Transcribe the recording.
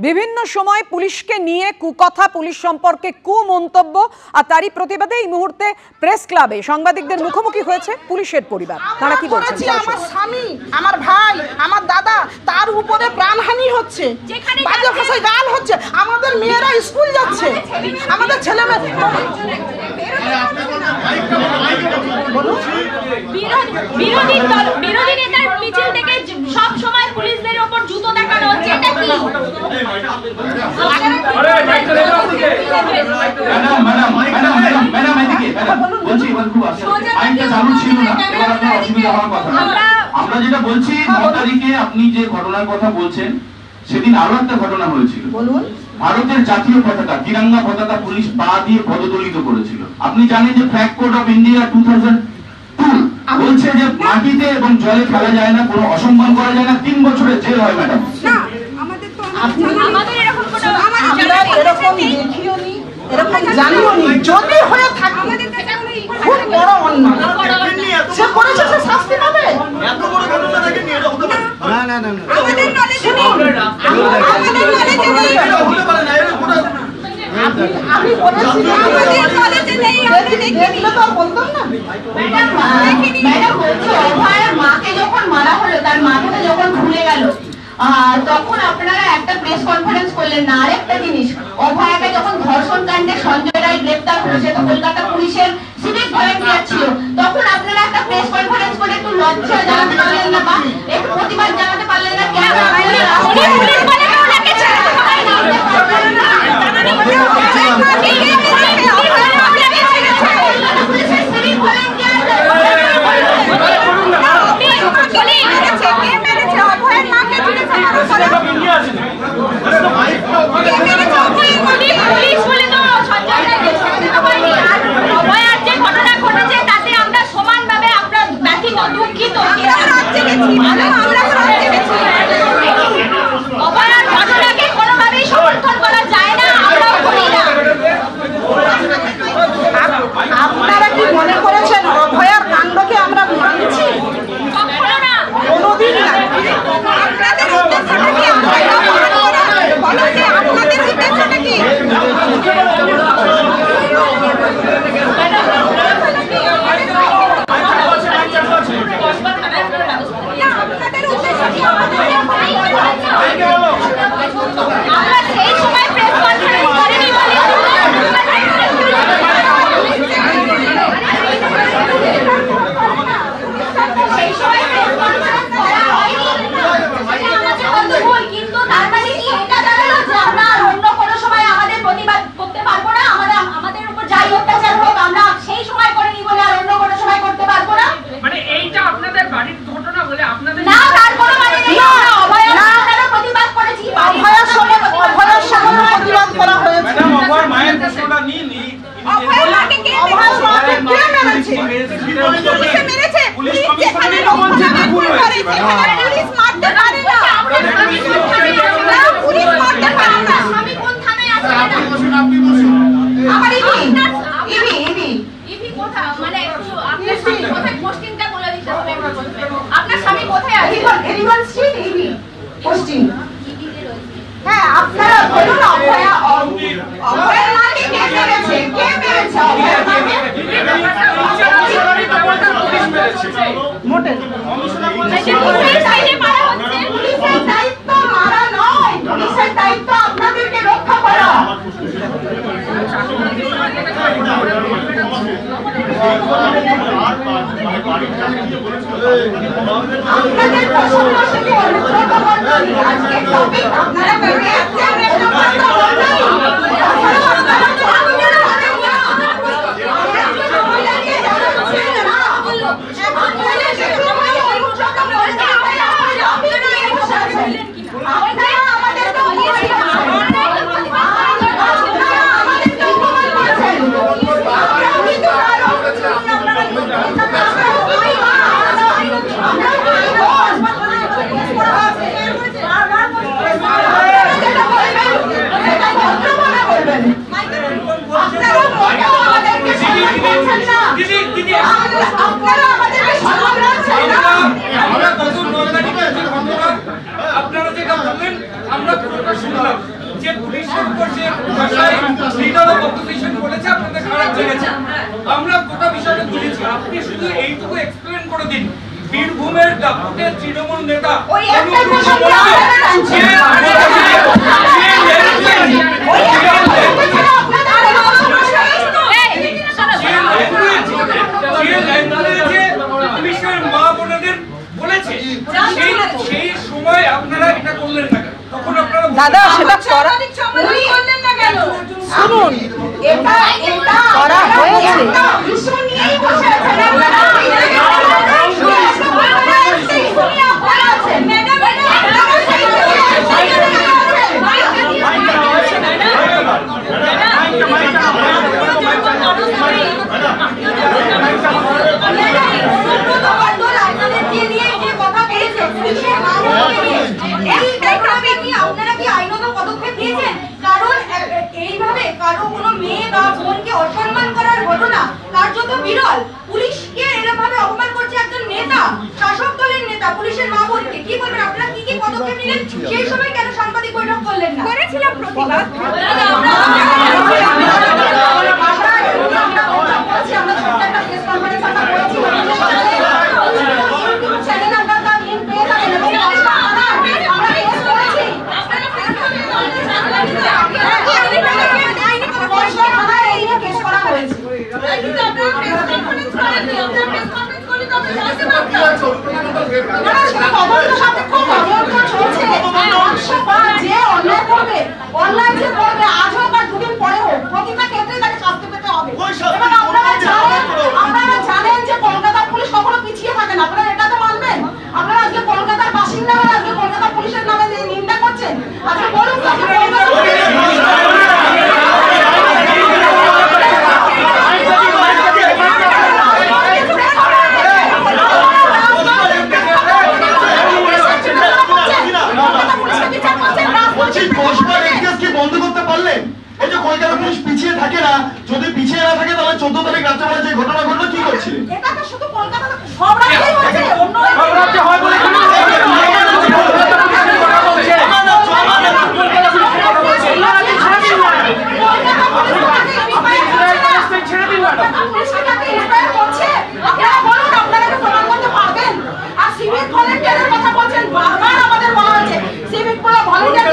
বিভিন্ন সময় পুলিশকে নিয়ে কুকথা, পুলিশ সম্পর্কে কুমন্তব্য আর তারই প্রতিবাদে এই মুহূর্তে প্রেস ক্লাবে সাংবাদিকদের মুখোমুখি হয়েছে পুলিশের পরিবার। তারা কি বলছেন? আমার স্বামী, আমার ভাই, আমার দাদা, তার উপরে প্রাণহানি হচ্ছে, বাজে ভাষায় গাল হচ্ছে, আমাদের মেয়েরা স্কুল যাচ্ছে, আমাদের ছেলে মেয়ে। বিরোধী নেতার মিছিল থেকে সব সময় পুলিশদের উপর জুতো দেখানো হচ্ছে, এটা কি? আমরা যেটা বলছি 9 তারিখে আপনি যে ঘটনার কথা বলছেন, সেদিন আরো একটা ঘটনা হয়েছিল। ভারতের জাতীয় পতাকা, তিরঙ্গা পতাকা পুলিশ পা দিয়ে পদদলিত করেছিল। আপনি জানেন যে ফ্ল্যাগ কোড অফ ইন্ডিয়া 2002 বলছে যে মাটিতে এবং জলে খেলা যায় না, কোনো অসম্মান করা যায় না, 3 বছরের জেল হয়। ম্যাডাম, যদি হয়ে থাকে খুব বড় অন্যায়, সে করেছে, সে শাস্তি পাবে। এত বড় ঘটনা দেখে নিয়ে এটা হতে পারে না। আমাদের নলেজে নেই, আমাদের নলেজে নেই। আমি বলেছি আমাদের নলেজে নেই, আমি দেখলে তো বলতাম না। ম্যাডাম বলছি, অভয়ের মাকে যখন মারা হলো, তার মাথাটা যখন খুলে গেল, তখন আপনারা একটা প্রেস কনফারেন্স করলেন না। আরেকটা জিনিস, অভয়াকে যখন ধর্ষণ কাণ্ডে সঞ্জয় রায় গ্রেপ্তার করেছে, তো কলকাতা পুলিশের সিভিক ভলেন্টিয়ার ছিল, তখন আপনারা একটা প্রেস কনফারেন্স করে একটু লজ্জা জানাতে পারলেন না, বা একটু প্রতিবাদ জানাতে পারলেন না? কেন আপনারা কি মনে করেছেন অভয়ার কাণ্ডকে আমরা মানছি? কোনোদিন না। আপনাদের উদ্দেশ্যটা কি? আপনাদের উদ্দেশ্যটা কি? আমরা সেই সময় প্রেস কনফারেন্স করিনি বলে সেই সময় প্রেস কনফারেন্স করা হয়নি, সেটা আমাদের ভুল। কিন্তু তার মানে কি এটা দাঁড়ালো যে আমরা অন্য কোনো সময় আমাদের প্রতিবাদ করতে পারবো না? আমাদের উপর যাই অত্যাচার হোক আমরা সেই সময় করিনি বলে আর অন্য কোনো সময় করতে পারবো না? মানে এইটা আপনাদের বাড়ির ঘটনা বলে আপনাদের না, তার কোনো মানে নেই। আমরা অভয়ার প্রতিবাদ করেছি, অভয়ার সময় প্রতিবাদ করা হয়েছে। ম্যাডাম, অভয়ের মায়ের প্রশ্নটা নিয়ে নি। অভয়ার মাকে কে মেরেছে? পুলিশে মেরেছে। পুলিশ যেখানে রক্ষণাবেক্ষণ করে সেখানে পুলিশ মারতে পারে না। পুলিশ মারতে পারে না। আমি কোন থানায় আছি? আমার ইভি কোথায়? মানে একটু আপনার স্বামী কোথায়, পোস্টিংটা বলে দিতে হবে। আপনার স্বামী কোথায় আছে? এরিবান স্ট্রিট ইভি পোস্টিং। হ্যাঁ, আপনারা বলুন অভয়ার মাকে কে মেরেছে? কে মেরেছে অভয়ার মাকে? মোটে পুলিশের সাইডে মারা হচ্ছে। পুলিশের দায়িত্ব মারা নয়, পুলিশের দায়িত্ব আপনাদেরকে রক্ষা করা। আপনাদের প্রসঙ্গ থেকে অনুব্রত মণ্ডলী, আজকের টপিক আপনারা ভেবে আছেন অনুব্রত মণ্ডলী। যে পুলিশের উপর যে ভাষায় লিডার অফ অপোজিশন বলেছে আপনাদের খারাপ লেগেছে, আমরা গোটা বিষয়টা তুলেছি। আপনি শুধু এইটুকু এক্সপ্লেন করে দিন, বীরভূমের দাপুটের তৃণমূল নেতা ওই একটা কথা পুলিশের মা বোনেদের বলেছে, সেই সময় আপনারা এটা করলেন না, তখন আপনারা দাদা সেটা করা করলেন না কেন? শুনুন, এটা করা হয়েছে। ইস্যু নিয়েই বসে আছেন আপনারা। আপনারা কি আইনত পদক্ষেপ নিয়েছেন? কারণ এইভাবে কারো কোনো মেয়ে বা বোনকে অসম্মান করার ঘটনা কার্যত বিরল। পুলিশকে এরকম ভাবে অপমান করছে একজন নেতা, শাসক দলের নেতা, পুলিশের মা বোনকে। কি বলবেন আপনারা, কি কি পদক্ষেপ নিলেন? সেই সময় কেন সাংবাদিক বৈঠক করলেন না? করেছিলাম প্রতিবাদ। জানেন যে কলকাতার পুলিশ কখনো পিছিয়ে থাকে না, আপনারা এটা তো মানবেন? আপনারা আজকে কলকাতার বাসিন্দা হয়ে আজকে কলকাতা পুলিশের নামে নিন্দা করছেন। আজকে বলুন বন্ধ করতে পারলেন? এই যে কলকাতা পুলিশ পিছিয়ে থাকে না, যদি পিছিয়ে না থাকে তাহলে 14 তারিখ রাত্রেবেলা যে ঘটনা ঘটলো কি করছিলেন? এটা তো শুধু কলকাতা, সব রাজ্যেই হচ্ছে, অন্য সব রাজ্যে হয় বলে সিভিক ভলেন্টিয়ারের কথা বলছেন, বারবার আমাদের বলা হয়েছে সিভিক ভলেন্টিয়ার